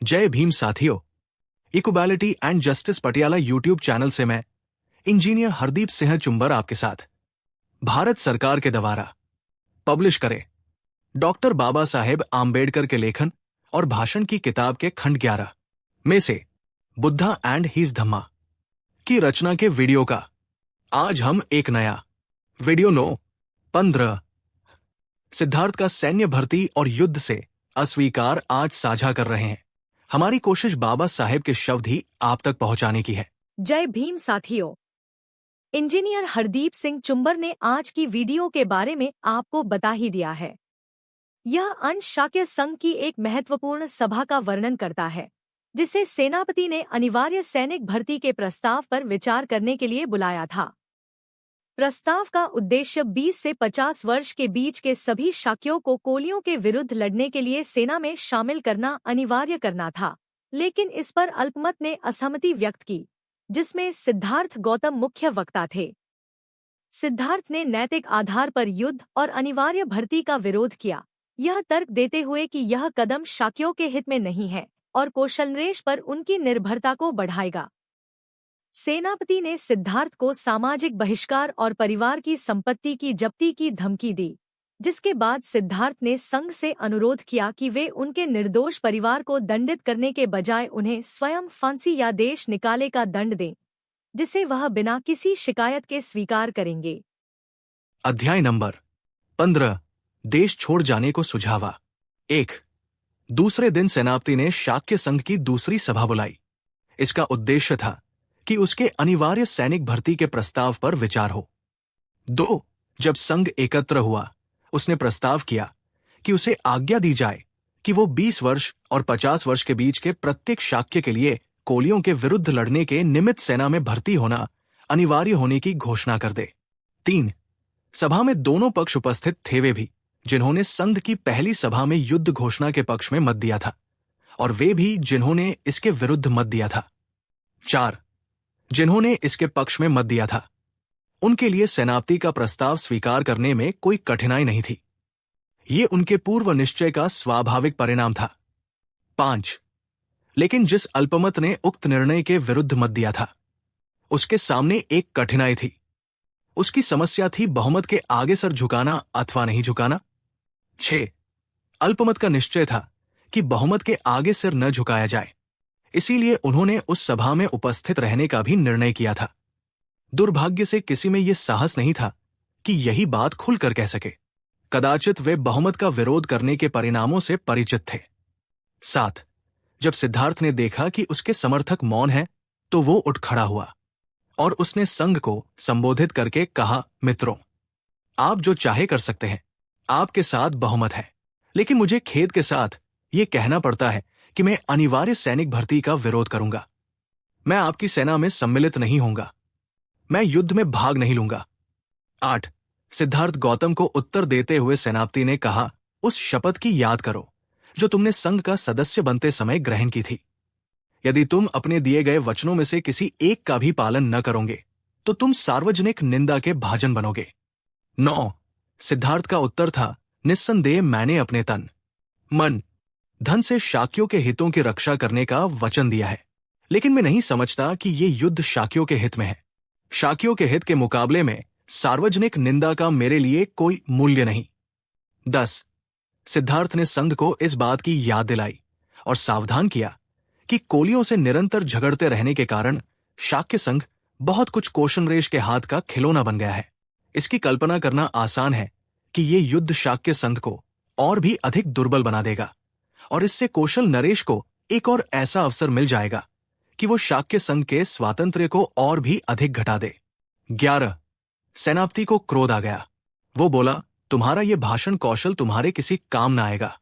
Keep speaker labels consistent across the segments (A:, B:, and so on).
A: जय भीम साथियों। Equality and justice Patiala YouTube channel से मैं इंजीनियर हरदीप सिंह चुंबर आपके साथ भारत सरकार के द्वारा पब्लिश करे डॉक्टर बाबा साहेब आम्बेडकर के लेखन और भाषण की किताब के खंड 11 में से बुद्धा एंड हीज धम्मा की रचना के वीडियो का आज हम एक नया वीडियो 9-15 सिद्धार्थ का सैन्य भर्ती और युद्ध से अस्वीकार आज साझा कर रहे हैं। हमारी कोशिश बाबा साहेब के शब्द ही आप तक पहुंचाने की है।
B: जय भीम साथियों। इंजीनियर हरदीप सिंह चुंबर ने आज की वीडियो के बारे में आपको बता ही दिया है। यह अंश शाक्य संघ की एक महत्वपूर्ण सभा का वर्णन करता है, जिसे सेनापति ने अनिवार्य सैनिक भर्ती के प्रस्ताव पर विचार करने के लिए बुलाया था। प्रस्ताव का उद्देश्य 20 से 50 वर्ष के बीच के सभी शाक्यों को कोलियों के विरुद्ध लड़ने के लिए सेना में शामिल करना अनिवार्य करना था, लेकिन इस पर अल्पमत ने असहमति व्यक्त की, जिसमें सिद्धार्थ गौतम मुख्य वक्ता थे। सिद्धार्थ ने नैतिक आधार पर युद्ध और अनिवार्य भर्ती का विरोध किया, यह तर्क देते हुए कि यह कदम शाक्यों के हित में नहीं है और कौशलरेश पर उनकी निर्भरता को बढ़ाएगा। सेनापति ने सिद्धार्थ को सामाजिक बहिष्कार और परिवार की संपत्ति की जब्ती की धमकी दी, जिसके बाद सिद्धार्थ ने संघ से अनुरोध किया कि वे उनके निर्दोष परिवार को दंडित करने के बजाय उन्हें स्वयं फांसी या देश निकाले का दंड दें, जिसे वह बिना किसी शिकायत के स्वीकार करेंगे।
A: अध्याय नंबर 15 देश छोड़ जाने को सुझावा 1। दूसरे दिन सेनापति ने शाक्य संघ की दूसरी सभा बुलाई। इसका उद्देश्य था कि उसके अनिवार्य सैनिक भर्ती के प्रस्ताव पर विचार हो। 2। जब संघ एकत्र हुआ, उसने प्रस्ताव किया कि उसे आज्ञा दी जाए कि वो 20 वर्ष और 50 वर्ष के बीच के प्रत्येक शाक्य के लिए कोलियों के विरुद्ध लड़ने के निमित्त सेना में भर्ती होना अनिवार्य होने की घोषणा कर दे। 3। सभा में दोनों पक्ष उपस्थित थे, वे भी जिन्होंने संघ की पहली सभा में युद्ध घोषणा के पक्ष में मत दिया था और वे भी जिन्होंने इसके विरुद्ध मत दिया था। 4। जिन्होंने इसके पक्ष में मत दिया था, उनके लिए सेनापति का प्रस्ताव स्वीकार करने में कोई कठिनाई नहीं थी। ये उनके पूर्व निश्चय का स्वाभाविक परिणाम था। 5। लेकिन जिस अल्पमत ने उक्त निर्णय के विरुद्ध मत दिया था, उसके सामने एक कठिनाई थी। उसकी समस्या थी बहुमत के आगे सर झुकाना अथवा नहीं झुकाना। 6। अल्पमत का निश्चय था कि बहुमत के आगे सिर न झुकाया जाए, इसीलिए उन्होंने उस सभा में उपस्थित रहने का भी निर्णय किया था। दुर्भाग्य से किसी में यह साहस नहीं था कि यही बात खुलकर कह सके। कदाचित वे बहुमत का विरोध करने के परिणामों से परिचित थे। 7। जब सिद्धार्थ ने देखा कि उसके समर्थक मौन हैं, तो वो उठ खड़ा हुआ और उसने संघ को संबोधित करके कहा, मित्रों, आप जो चाहे कर सकते हैं, आपके साथ बहुमत है, लेकिन मुझे खेद के साथ ये कहना पड़ता है कि मैं अनिवार्य सैनिक भर्ती का विरोध करूंगा। मैं आपकी सेना में सम्मिलित नहीं होऊंगा। मैं युद्ध में भाग नहीं लूंगा। 8। सिद्धार्थ गौतम को उत्तर देते हुए सेनापति ने कहा, उस शपथ की याद करो जो तुमने संघ का सदस्य बनते समय ग्रहण की थी। यदि तुम अपने दिए गए वचनों में से किसी एक का भी पालन न करोगे, तो तुम सार्वजनिक निंदा के भाजन बनोगे। 9। सिद्धार्थ का उत्तर था, निस्संदेह मैंने अपने तन, मन, धन से शाक्यों के हितों की रक्षा करने का वचन दिया है, लेकिन मैं नहीं समझता कि ये युद्ध शाक्यों के हित में है। शाक्यों के हित के मुकाबले में सार्वजनिक निंदा का मेरे लिए कोई मूल्य नहीं। 10। सिद्धार्थ ने संघ को इस बात की याद दिलाई और सावधान किया कि कोलियों से निरंतर झगड़ते रहने के कारण शाक्य संघ बहुत कुछ कौशलरेश के हाथ का खिलौना बन गया है। इसकी कल्पना करना आसान है कि ये युद्ध शाक्य संघ को और भी अधिक दुर्बल बना देगा और इससे कौशल नरेश को एक और ऐसा अवसर मिल जाएगा कि वो शाक्य संघ के स्वातंत्र्य को और भी अधिक घटा दे। 11। सेनापति को क्रोध आ गया। वो बोला, तुम्हारा ये भाषण कौशल तुम्हारे किसी काम न आएगा।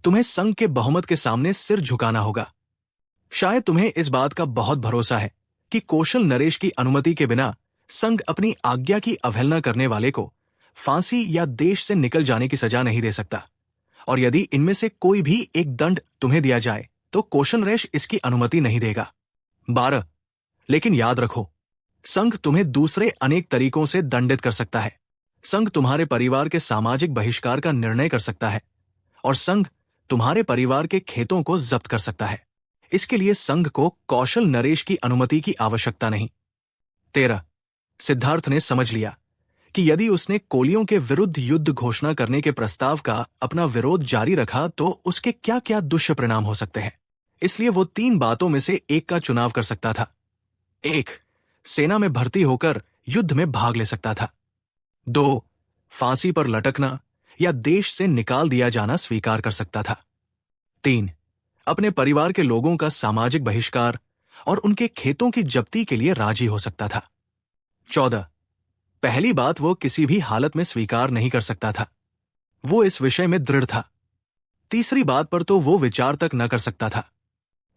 A: तुम्हें संघ के बहुमत के सामने सिर झुकाना होगा। शायद तुम्हें इस बात का बहुत भरोसा है कि कौशल नरेश की अनुमति के बिना संघ अपनी आज्ञा की अवहेलना करने वाले को फांसी या देश से निकल जाने की सजा नहीं दे सकता, और यदि इनमें से कोई भी एक दंड तुम्हें दिया जाए तो कौशलरेश इसकी अनुमति नहीं देगा। 12। लेकिन याद रखो, संघ तुम्हें दूसरे अनेक तरीकों से दंडित कर सकता है। संघ तुम्हारे परिवार के सामाजिक बहिष्कार का निर्णय कर सकता है और संघ तुम्हारे परिवार के खेतों को जब्त कर सकता है। इसके लिए संघ को कौशल नरेश की अनुमति की आवश्यकता नहीं। 13 सिद्धार्थ ने समझ लिया कि यदि उसने कोलियों के विरुद्ध युद्ध घोषणा करने के प्रस्ताव का अपना विरोध जारी रखा तो उसके क्या क्या दुष्परिणाम हो सकते हैं। इसलिए वो 3 बातों में से एक का चुनाव कर सकता था। 1 सेना में भर्ती होकर युद्ध में भाग ले सकता था। 2 फांसी पर लटकना या देश से निकाल दिया जाना स्वीकार कर सकता था। 3 अपने परिवार के लोगों का सामाजिक बहिष्कार और उनके खेतों की जब्ती के लिए राजी हो सकता था। 14 पहली बात वो किसी भी हालत में स्वीकार नहीं कर सकता था। वो इस विषय में दृढ़ था। तीसरी बात पर तो वो विचार तक न कर सकता था।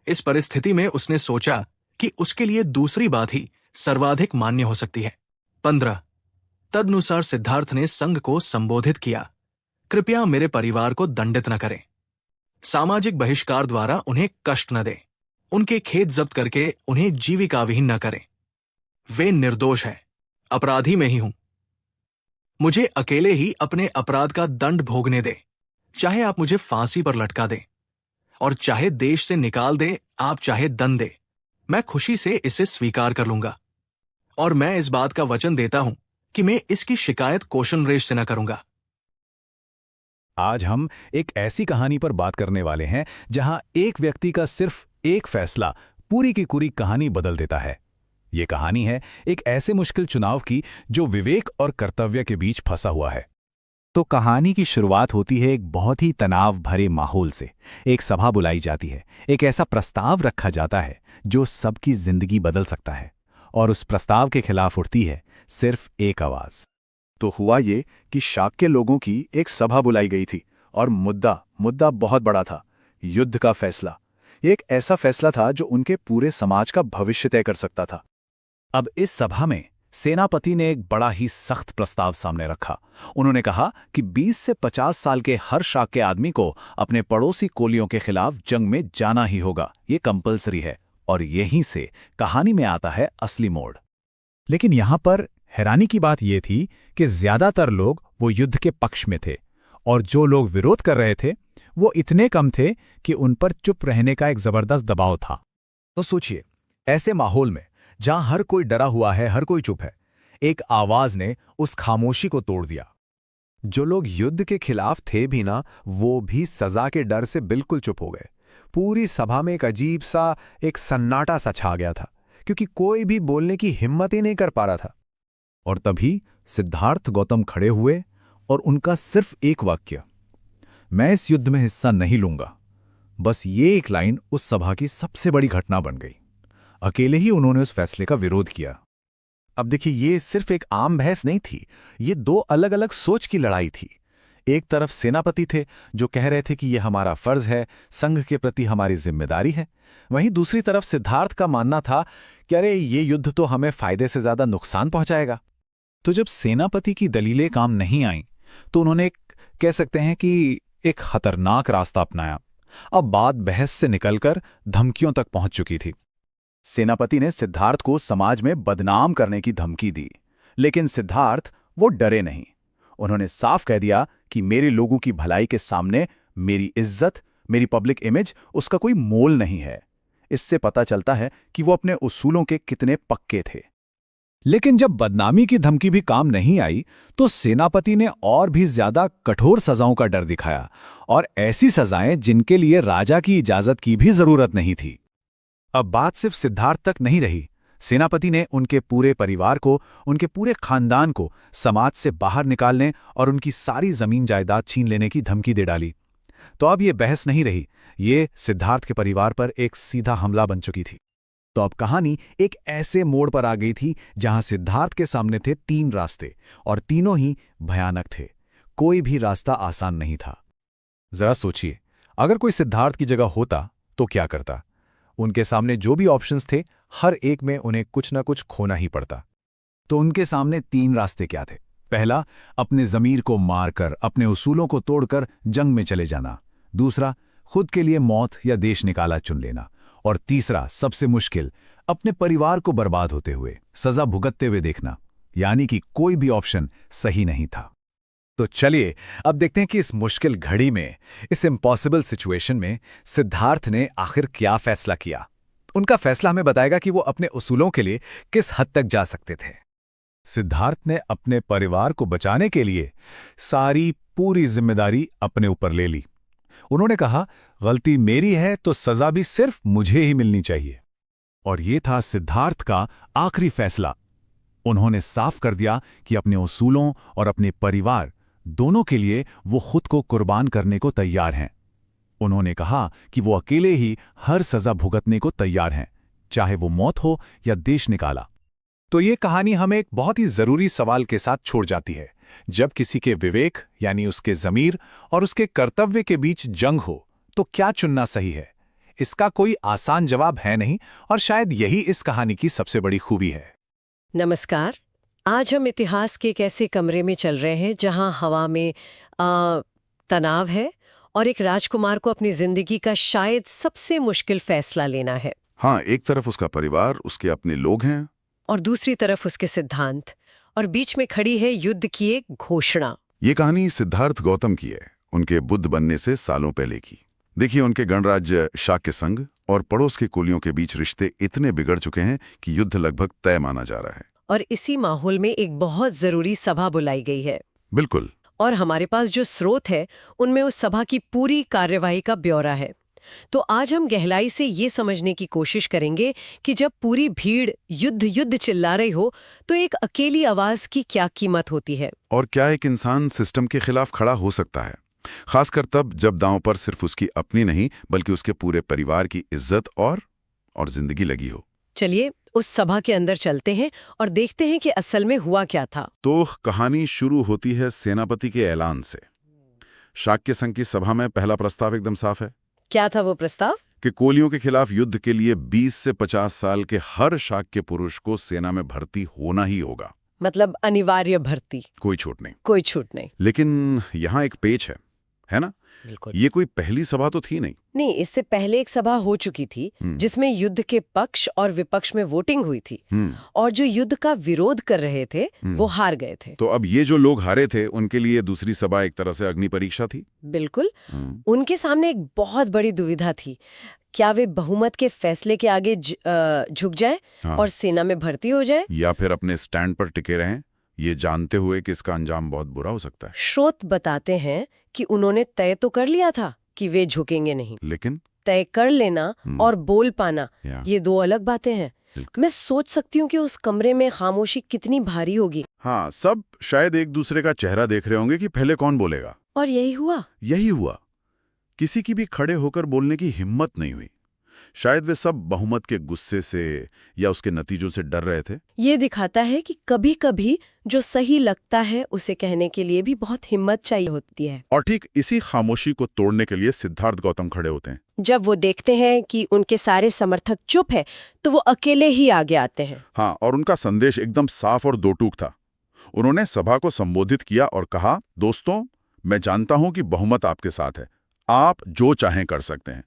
A: इस परिस्थिति में उसने सोचा कि उसके लिए दूसरी बात ही सर्वाधिक मान्य हो सकती है। 15 तदनुसार सिद्धार्थ ने संघ को संबोधित किया, कृपया मेरे परिवार को दंडित न करें। सामाजिक बहिष्कार द्वारा उन्हें कष्ट न दें। उनके खेत जब्त करके उन्हें जीविका विहीन न करें। वे निर्दोष है, अपराधी में ही हूं। मुझे अकेले ही अपने अपराध का दंड भोगने दे। चाहे आप मुझे फांसी पर लटका दें और चाहे देश से निकाल दे, आप चाहे दंड दे, मैं खुशी से इसे स्वीकार कर लूंगा। और मैं इस बात का वचन देता हूं कि मैं इसकी शिकायत कौशल नरेश से न करूंगा।
C: आज हम एक ऐसी कहानी पर बात करने वाले हैं जहां एक व्यक्ति का सिर्फ एक फैसला पूरी की पूरी कहानी बदल देता है। ये कहानी है एक ऐसे मुश्किल चुनाव की जो विवेक और कर्तव्य के बीच फंसा हुआ है। तो कहानी की शुरुआत होती है एक बहुत ही तनाव भरे माहौल से। एक सभा बुलाई जाती है, एक ऐसा प्रस्ताव रखा जाता है जो सबकी जिंदगी बदल सकता है, और उस प्रस्ताव के खिलाफ उठती है सिर्फ एक आवाज।
D: तो हुआ ये कि शाक्य लोगों की एक सभा बुलाई गई थी और मुद्दा बहुत बड़ा था, युद्ध का फैसला। ये एक ऐसा फैसला था जो उनके पूरे समाज का भविष्य तय कर सकता था।
C: अब इस सभा में सेनापति ने एक बड़ा ही सख्त प्रस्ताव सामने रखा। उन्होंने कहा कि 20 से 50 साल के हर शाक्य आदमी को अपने पड़ोसी कोलियों के खिलाफ जंग में जाना ही होगा। ये कंपलसरी है। और यहीं से कहानी में आता है असली मोड़। लेकिन यहां पर हैरानी की बात यह थी कि ज्यादातर लोग वो युद्ध के पक्ष में थे, और जो लोग विरोध कर रहे थे वो इतने कम थे कि उन पर चुप रहने का एक जबरदस्त दबाव था। तो सोचिए, ऐसे माहौल में जहां हर कोई डरा हुआ है, हर कोई चुप है, एक आवाज ने उस खामोशी को तोड़ दिया। जो लोग युद्ध के खिलाफ थे भी ना, वो भी सजा के डर से बिल्कुल चुप हो गए। पूरी सभा में एक अजीब सा एक सन्नाटा सा छा गया था, क्योंकि कोई भी बोलने की हिम्मत ही नहीं कर पा रहा था। और तभी सिद्धार्थ गौतम खड़े हुए और उनका सिर्फ एक वाक्य, मैं इस युद्ध में हिस्सा नहीं लूंगा। बस ये एक लाइन उस सभा की सबसे बड़ी घटना बन गई। अकेले ही उन्होंने उस फैसले का विरोध किया। अब देखिए, ये सिर्फ एक आम बहस नहीं थी, ये 2 अलग अलग सोच की लड़ाई थी। एक तरफ सेनापति थे जो कह रहे थे कि यह हमारा फर्ज है, संघ के प्रति हमारी जिम्मेदारी है। वहीं दूसरी तरफ सिद्धार्थ का मानना था कि अरे ये युद्ध तो हमें फायदे से ज्यादा नुकसान पहुंचाएगा। तो जब सेनापति की दलीलें काम नहीं आईं, तो उन्होंने कह सकते हैं कि एक खतरनाक रास्ता अपनाया। अब बात बहस से निकलकर धमकियों तक पहुंच चुकी थी। सेनापति ने सिद्धार्थ को समाज में बदनाम करने की धमकी दी, लेकिन सिद्धार्थ वो डरे नहीं। उन्होंने साफ कह दिया कि मेरे लोगों की भलाई के सामने मेरी इज्जत, मेरी पब्लिक इमेज, उसका कोई मोल नहीं है। इससे पता चलता है कि वो अपने उसूलों के कितने पक्के थे। लेकिन जब बदनामी की धमकी भी काम नहीं आई, तो सेनापति ने और भी ज्यादा कठोर सजाओं का डर दिखाया, और ऐसी सजाएं जिनके लिए राजा की इजाजत की भी जरूरत नहीं थी। अब बात सिर्फ सिद्धार्थ तक नहीं रही। सेनापति ने उनके पूरे परिवार को, उनके पूरे खानदान को समाज से बाहर निकालने और उनकी सारी जमीन जायदाद छीन लेने की धमकी दे डाली। तो अब ये बहस नहीं रही, ये सिद्धार्थ के परिवार पर एक सीधा हमला बन चुकी थी। तो अब कहानी एक ऐसे मोड़ पर आ गई थी जहां सिद्धार्थ के सामने थे 3 रास्ते, और तीनों ही भयानक थे। कोई भी रास्ता आसान नहीं था। जरा सोचिए, अगर कोई सिद्धार्थ की जगह होता तो क्या करता? उनके सामने जो भी ऑप्शंस थे, हर एक में उन्हें कुछ न कुछ खोना ही पड़ता। तो उनके सामने 3 रास्ते क्या थे? पहला, अपने ज़मीर को मारकर, अपने उसूलों को तोड़कर जंग में चले जाना। दूसरा, खुद के लिए मौत या देश निकाला चुन लेना। और तीसरा, सबसे मुश्किल, अपने परिवार को बर्बाद होते हुए, सजा भुगतते हुए देखना। यानी कि कोई भी ऑप्शन सही नहीं था। तो चलिए अब देखते हैं कि इस मुश्किल घड़ी में, इस इम्पॉसिबल सिचुएशन में सिद्धार्थ ने आखिर क्या फैसला किया। उनका फैसला हमें बताएगा कि वो अपने उसूलों के लिए किस हद तक जा सकते थे। सिद्धार्थ ने अपने परिवार को बचाने के लिए सारी पूरी जिम्मेदारी अपने ऊपर ले ली। उन्होंने कहा, गलती मेरी है तो सजा भी सिर्फ मुझे ही मिलनी चाहिए। और ये था सिद्धार्थ का आखिरी फैसला। उन्होंने साफ कर दिया कि अपने उसूलों और अपने परिवार दोनों के लिए वो खुद को कुर्बान करने को तैयार हैं। उन्होंने कहा कि वो अकेले ही हर सजा भुगतने को तैयार हैं, चाहे वो मौत हो या देश निकाला। तो ये कहानी हमें एक बहुत ही जरूरी सवाल के साथ छोड़ जाती है। जब किसी के विवेक यानी उसके ज़मीर और उसके कर्तव्य के बीच जंग हो तो क्या चुनना सही है? इसका कोई आसान जवाब है नहीं, और शायद यही इस कहानी की सबसे बड़ी खूबी है।
E: नमस्कार। आज हम इतिहास के एक ऐसे कमरे में चल रहे हैं जहां हवा में तनाव है और एक राजकुमार को अपनी जिंदगी का शायद सबसे मुश्किल फैसला लेना है।
F: हाँ, एक तरफ उसका परिवार, उसके अपने लोग हैं,
E: और दूसरी तरफ उसके सिद्धांत, और बीच में खड़ी है युद्ध की एक घोषणा।
F: ये कहानी सिद्धार्थ गौतम की है, उनके बुद्ध बनने से सालों पहले की। देखिए, उनके गणराज्य शाक्य संघ और पड़ोस के कुलियों के बीच रिश्ते इतने बिगड़ चुके हैं कि युद्ध लगभग तय माना जा रहा है।
E: और इसी माहौल में एक बहुत जरूरी सभा बुलाई गई है।
F: बिल्कुल।
E: और हमारे पास जो स्रोत है उनमें उस सभा की पूरी कार्यवाही का ब्यौरा है। तो आज हम गहराई से ये समझने की कोशिश करेंगे कि जब पूरी भीड़ युद्ध युद्ध चिल्ला रही हो तो एक अकेली आवाज की क्या कीमत होती है,
F: और क्या एक इंसान सिस्टम के खिलाफ खड़ा हो सकता है, खासकर तब जब दांव पर सिर्फ उसकी अपनी नहीं बल्कि उसके पूरे परिवार की इज्जत और जिंदगी लगी हो।
E: चलिए उस सभा के अंदर चलते हैं और देखते हैं कि असल में हुआ क्या था।
F: तो कहानी शुरू होती है सेनापति के ऐलान से। शाक्य संघ की सभा में पहला प्रस्ताव एकदम साफ है।
E: क्या था वो प्रस्ताव?
F: कि कोलियों के खिलाफ युद्ध के लिए 20 से 50 साल के हर शाक्य पुरुष को सेना में भर्ती होना ही होगा।
E: मतलब अनिवार्य भर्ती,
F: कोई छूट नहीं।
E: कोई छूट नहीं।
F: लेकिन यहाँ एक पेच है ना?
E: बिल्कुल।
F: ये कोई पहली सभा तो थी नहीं।
E: नहीं, इससे पहले एक सभा हो चुकी थी जिसमें युद्ध के पक्ष और विपक्ष में वोटिंग हुई थी, और जो युद्ध का विरोध कर रहे थे वो हार गए थे।
F: तो अब ये जो लोग हारे थे उनके लिए दूसरी सभा एक तरह से अग्नि परीक्षा थी।
E: बिल्कुल। उनके सामने एक बहुत बड़ी दुविधा थी। क्या वे बहुमत के फैसले के आगे झुक जाएं और सेना में भर्ती हो जाएं, या
F: फिर अपने स्टैंड पर टिके रहें, ये जानते हुए कि इसका अंजाम बहुत बुरा हो सकता है।
E: स्रोत बताते हैं कि उन्होंने तय तो कर लिया था कि वे झुकेंगे नहीं,
F: लेकिन
E: तय कर लेना और बोल पाना ये दो अलग बातें हैं। मैं सोच सकती हूँ कि उस कमरे में खामोशी कितनी भारी होगी।
F: हाँ, सब शायद एक दूसरे का चेहरा देख रहे होंगे कि पहले कौन बोलेगा।
E: और यही हुआ।
F: किसी की भी खड़े होकर बोलने की हिम्मत नहीं हुई। शायद वे सब बहुमत के गुस्से से या उसके नतीजों से डर रहे थे।
E: ये दिखाता है कि कभी-कभी जो सही लगता है उसे कहने के लिए भी बहुत हिम्मत चाहिए होती है।
F: और ठीक इसी खामोशी को तोड़ने के लिए सिद्धार्थ गौतम खड़े होते हैं।
E: जब वो देखते हैं कि उनके सारे समर्थक चुप है तो वो अकेले ही आगे आते हैं।
F: हाँ, और उनका संदेश एकदम साफ और दो टूक था। उन्होंने सभा को संबोधित किया और कहा, दोस्तों, मैं जानता हूं कि बहुमत आपके साथ है, आप जो चाहें कर सकते हैं,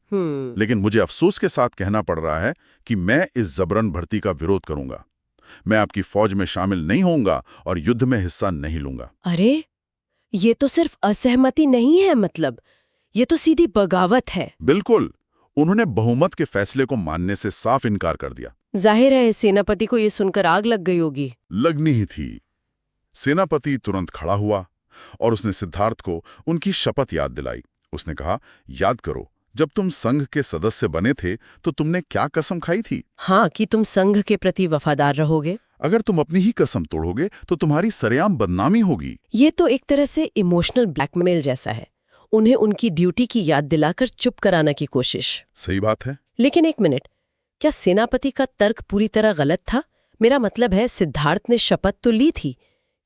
F: लेकिन मुझे अफसोस के साथ कहना पड़ रहा है कि मैं इस जबरन भर्ती का विरोध करूंगा। मैं आपकी फौज में शामिल नहीं होऊंगा और युद्ध में हिस्सा नहीं लूंगा।
E: अरे, ये तो सिर्फ असहमति नहीं है, मतलब ये तो सीधी बगावत है।
F: बिल्कुल। उन्होंने बहुमत के फैसले को मानने से साफ इनकार कर दिया।
E: जाहिर है सेनापति को ये सुनकर आग लग गई होगी।
F: लगनी ही थी। सेनापति तुरंत खड़ा हुआ और उसने सिद्धार्थ को उनकी शपथ याद दिलाई। उसने कहा, याद करो, जब तुम संघ के सदस्य बने थे तो तुमने क्या कसम खाई थी?
E: हाँ, कि तुम संघ के प्रति वफादार रहोगे।
F: अगर तुम अपनी ही कसम तोड़ोगे तो तुम्हारी सरेआम बदनामी होगी।
E: ये तो एक तरह से इमोशनल ब्लैकमेल जैसा है। उन्हें उनकी ड्यूटी की याद दिलाकर चुप कराने की कोशिश।
F: सही बात है।
E: लेकिन एक मिनट, क्या सेनापति का तर्क पूरी तरह गलत था? मेरा मतलब है, सिद्धार्थ ने शपथ तो ली थी।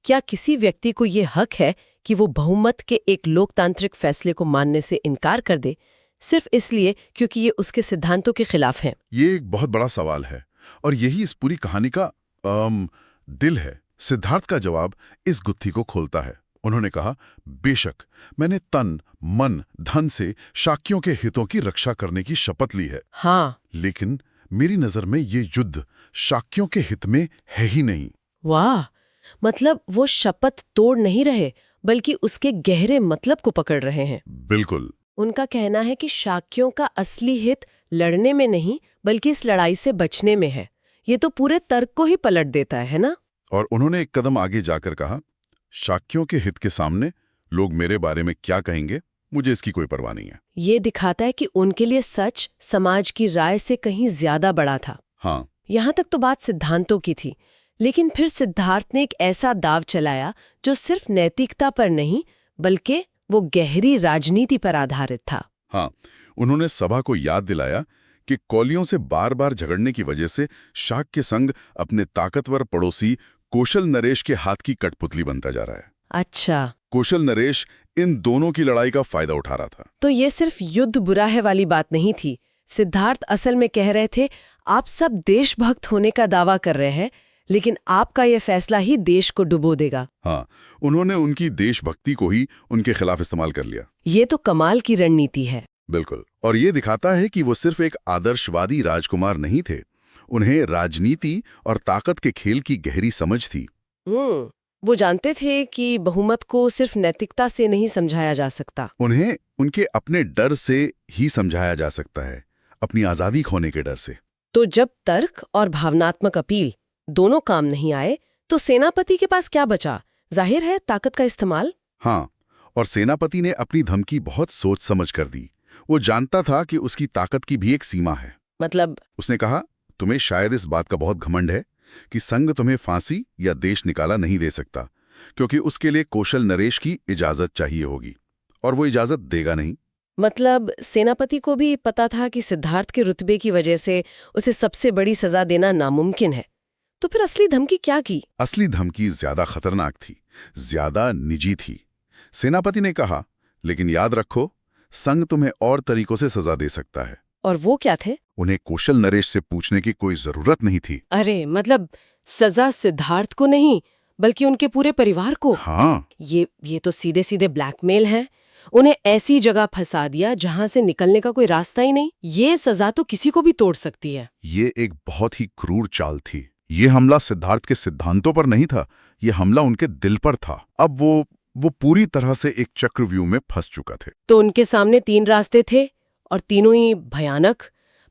E: क्या किसी व्यक्ति को ये हक है कि वो बहुमत के एक लोकतांत्रिक फैसले को मानने से इनकार कर दे, सिर्फ इसलिए क्योंकि ये उसके सिद्धांतों के खिलाफ है?
F: ये एक बहुत बड़ा सवाल है और यही इस पूरी कहानी का दिल है। सिद्धार्थ का जवाब इस गुत्थी को खोलता है। उन्होंने कहा, बेशक मैंने तन, मन, धन से शाक्यों के हितों की रक्षा करने की शपथ ली है।
E: हाँ,
F: लेकिन मेरी नजर में ये युद्ध शाक्यों के हित में है ही नहीं।
E: वाह, मतलब वो शपथ तोड़ नहीं रहे बल्कि उसके गहरे मतलब को पकड़ रहे हैं।
F: बिल्कुल।
E: उनका कहना है कि शाक्यों का असली हित लड़ने में नहीं बल्कि इस लड़ाई से बचने में है। ये तो पूरे तर्क को ही पलट देता है ना?
F: और उन्होंने एक कदम आगे जाकर कहा, शाक्यों के हित के सामने लोग मेरे बारे में क्या कहेंगे, मुझे इसकी कोई परवाह नहीं है।
E: ये दिखाता है कि उनके लिए सच समाज की राय से कहीं ज्यादा बड़ा था।
F: हाँ,
E: यहाँ तक तो बात सिद्धांतों की थी, लेकिन फिर सिद्धार्थ ने एक ऐसा दाव चलाया जो सिर्फ नैतिकता पर नहीं बल्कि वो गहरी राजनीति पर आधारित था।
F: हाँ, उन्होंने सभा को याद दिलाया कि कौलियों से बार बार झगड़ने की वजह से शाक्य संघ अपने ताकतवर पड़ोसी कौशल नरेश के हाथ की कठपुतली बनता जा रहा है।
E: अच्छा,
F: कौशल नरेश इन दोनों की लड़ाई का फायदा उठा रहा था।
E: तो ये सिर्फ युद्ध बुरा है वाली बात नहीं थी। सिद्धार्थ असल में कह रहे थे, आप सब देशभक्त होने का दावा कर रहे हैं, लेकिन आपका ये फैसला ही देश को डुबो देगा।
F: हाँ, उन्होंने उनकी देशभक्ति को ही उनके खिलाफ इस्तेमाल कर लिया।
E: ये तो कमाल की रणनीति है।
F: बिल्कुल, और ये दिखाता है कि वो सिर्फ एक आदर्शवादी राजकुमार नहीं थे, उन्हें राजनीति और ताकत के खेल की गहरी समझ थी।
E: वो जानते थे कि बहुमत को सिर्फ नैतिकता से नहीं समझाया जा सकता।
F: उन्हें उनके अपने डर से ही समझाया जा सकता है, अपनी आजादी खोने के डर से।
E: तो जब तर्क और भावनात्मक अपील दोनों काम नहीं आए, तो सेनापति के पास क्या बचा? जाहिर है, ताकत का इस्तेमाल।
F: हाँ, और सेनापति ने अपनी धमकी बहुत सोच समझ कर दी। वो जानता था कि उसकी ताकत की भी एक सीमा है।
E: मतलब?
F: उसने कहा, तुम्हें शायद इस बात का बहुत घमंड है कि संघ तुम्हें फांसी या देश निकाला नहीं दे सकता, क्योंकि उसके लिए कौशल नरेश की इजाजत चाहिए होगी, और वो इजाजत देगा नहीं।
E: मतलब सेनापति को भी पता था कि सिद्धार्थ के रुतबे की वजह से उसे सबसे बड़ी सजा देना नामुमकिन है। तो फिर असली धमकी क्या की?
F: असली धमकी ज्यादा खतरनाक थी, ज्यादा निजी थी। सेनापति ने कहा, लेकिन याद रखो, संघ तुम्हें और तरीकों से सजा दे सकता है।
E: और वो क्या थे?
F: उन्हें कौशल नरेश से पूछने की कोई जरूरत नहीं थी।
E: अरे, मतलब सजा सिद्धार्थ को नहीं बल्कि उनके पूरे परिवार को।
F: हाँ,
E: ये तो सीधे सीधे ब्लैकमेल है। उन्हें ऐसी जगह फंसा दिया जहां से निकलने का कोई रास्ता ही नहीं। ये सजा तो किसी को भी तोड़ सकती है।
F: ये एक बहुत ही क्रूर चाल थी। ये हमला सिद्धार्थ के सिद्धांतों पर नहीं था, ये हमला उनके दिल पर था। अब वो पूरी तरह से एक चक्रव्यूह में फंस चुका थे।
E: तो उनके सामने 3 रास्ते थे और तीनों ही भयानक।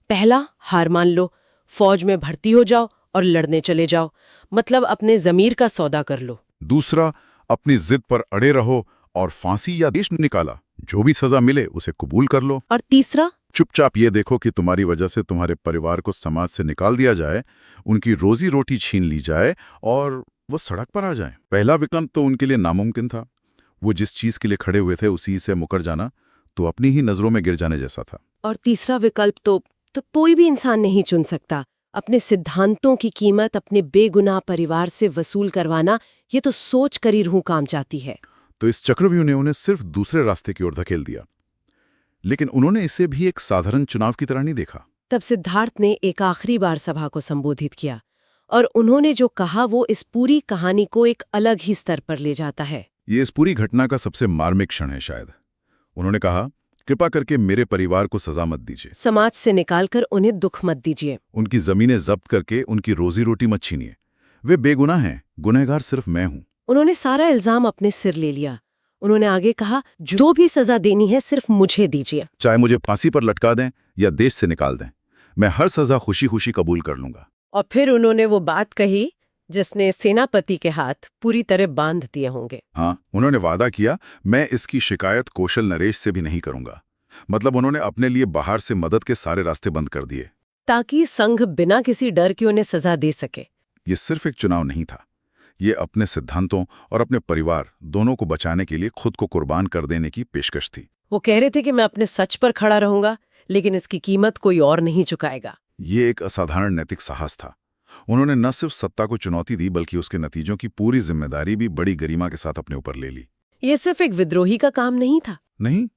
E: पहला, हार मान लो, फौज में भर्ती हो जाओ और लड़ने चले जाओ, मतलब अपने जमीर का सौदा कर लो।
F: दूसरा, अपनी जिद पर अड़े रहो और फांसी या देश निकाला, जो भी सजा मिले उसे कबूल कर लो।
E: और तीसरा,
F: चुपचाप ये देखो कि तुम्हारी वजह से तुम्हारे परिवार को समाज से निकाल दिया जाए, उनकी रोजी रोटी छीन ली जाए और वो सड़क पर आ जाए। पहला विकल्प तो उनके लिए नामुमकिन था। वो जिस चीज के लिए खड़े हुए थे उसी से मुकर जाना तो अपनी ही नजरों में गिर जाने जैसा था।
E: और तीसरा विकल्प तो कोई भी इंसान नहीं चुन सकता। अपने सिद्धांतों की कीमत अपने बेगुनाह परिवार से वसूल करवाना, ये तो सोच कर ही रूह काम जाती है।
F: तो इस चक्रव्यूह ने उन्हें सिर्फ दूसरे रास्ते की ओर धकेल दिया, लेकिन उन्होंने इसे भी एक साधारण चुनाव की तरह नहीं देखा।
E: तब सिद्धार्थ ने एक आखिरी बार सभा को संबोधित किया और उन्होंने जो कहा वो इस पूरी कहानी को एक अलग ही स्तर पर ले जाता है।
F: ये इस पूरी घटना का सबसे मार्मिक क्षण है शायद। उन्होंने कहा, कृपा करके मेरे परिवार को सजा मत दीजिए,
E: समाज से निकालकर उन्हें दुख मत दीजिए,
F: उनकी जमीनें जब्त करके उनकी रोजी रोटी मत छीनिए। वे बेगुनाह हैं, गुनहगार सिर्फ मैं हूं।
E: उन्होंने सारा इल्जाम अपने सिर ले लिया। उन्होंने आगे कहा, जो भी सजा देनी है सिर्फ मुझे दीजिए,
F: चाहे मुझे फांसी पर लटका दें या देश से निकाल दें, मैं हर सजा खुशी खुशी कबूल कर लूंगा।
E: और फिर उन्होंने वो बात कही जिसने सेनापति के हाथ पूरी तरह बांध दिए होंगे।
F: हाँ, उन्होंने वादा किया, मैं इसकी शिकायत कौशल नरेश से भी नहीं करूंगा। मतलब उन्होंने अपने लिए बाहर से मदद के सारे रास्ते बंद कर दिए,
E: ताकि संघ बिना किसी डर के उन्हें सजा दे सके।
F: ये सिर्फ एक चुनाव नहीं था, ये अपने सिद्धांतों और अपने परिवार दोनों को बचाने के लिए खुद को कुर्बान कर देने की पेशकश थी।
E: वो कह रहे थे कि मैं अपने सच पर खड़ा रहूंगा, लेकिन इसकी कीमत कोई और नहीं चुकाएगा।
F: ये एक असाधारण नैतिक साहस था। उन्होंने न सिर्फ सत्ता को चुनौती दी, बल्कि उसके नतीजों की पूरी जिम्मेदारी भी बड़ी गरिमा के साथ अपने ऊपर ले ली।
E: ये सिर्फ एक विद्रोही का काम नहीं था।
F: नहीं,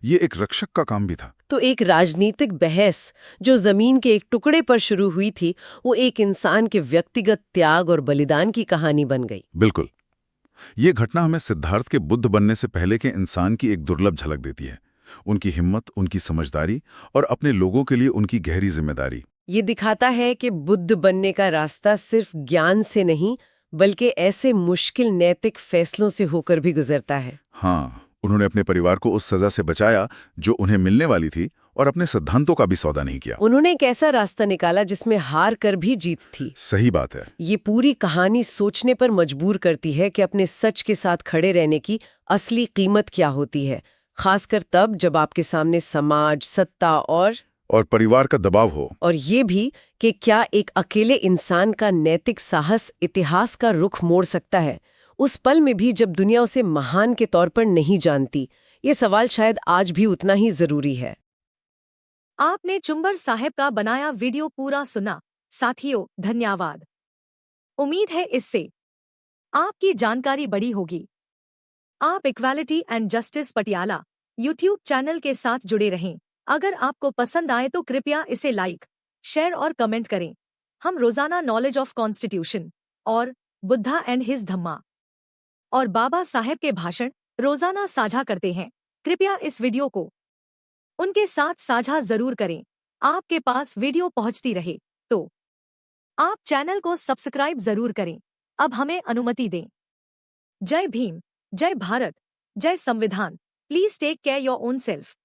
F: ये एक रक्षक का काम भी था।
E: तो एक राजनीतिक बहस जो जमीन के एक टुकड़े पर शुरू हुई थी, वो एक इंसान के व्यक्तिगत त्याग और बलिदान की कहानी बन गई।
F: बिल्कुल, ये घटना हमें सिद्धार्थ के बुद्ध बनने से पहले के इंसान की एक दुर्लभ झलक देती है। उनकी हिम्मत, उनकी समझदारी और अपने लोगों के लिए उनकी गहरी जिम्मेदारी।
E: ये दिखाता है कि बुद्ध बनने का रास्ता सिर्फ ज्ञान से नहीं बल्कि ऐसे मुश्किल नैतिक फैसलों से होकर भी गुजरता है।
F: हाँ, उन्होंने अपने परिवार को उस सजा से बचाया जो उन्हें मिलने वाली थी और अपने सिद्धांतों का भी सौदा नहीं किया।
E: उन्होंने एक ऐसा रास्ता निकाला जिसमें हार कर भी जीत थी।
F: सही बात है।
E: ये पूरी कहानी सोचने पर मजबूर करती है कि अपने सच के साथ खड़े रहने की असली कीमत क्या होती है, खासकर तब जब आपके सामने समाज, सत्ता और
F: परिवार का दबाव हो।
E: और ये भी कि क्या एक अकेले इंसान का नैतिक साहस इतिहास का रुख मोड़ सकता है, उस पल में भी जब दुनिया उसे महान के तौर पर नहीं जानती। ये सवाल शायद आज भी उतना ही जरूरी है।
B: आपने चुंबर साहब का बनाया वीडियो पूरा सुना। साथियों, धन्यवाद। उम्मीद है इससे आपकी जानकारी बढ़ी होगी। आप equality and justice Patiala YouTube channel के साथ जुड़े रहें। अगर आपको पसंद आए तो कृपया इसे लाइक, शेयर और कमेंट करें। हम रोजाना नॉलेज ऑफ कॉन्स्टिट्यूशन और बुद्धा एंड हिज धम्मा और बाबा साहेब के भाषण रोजाना साझा करते हैं। कृपया इस वीडियो को उनके साथ साझा जरूर करें। आपके पास वीडियो पहुंचती रहे तो आप चैनल को सब्सक्राइब जरूर करें। अब हमें अनुमति दें। जय भीम, जय भारत, जय संविधान। Please take care your own self.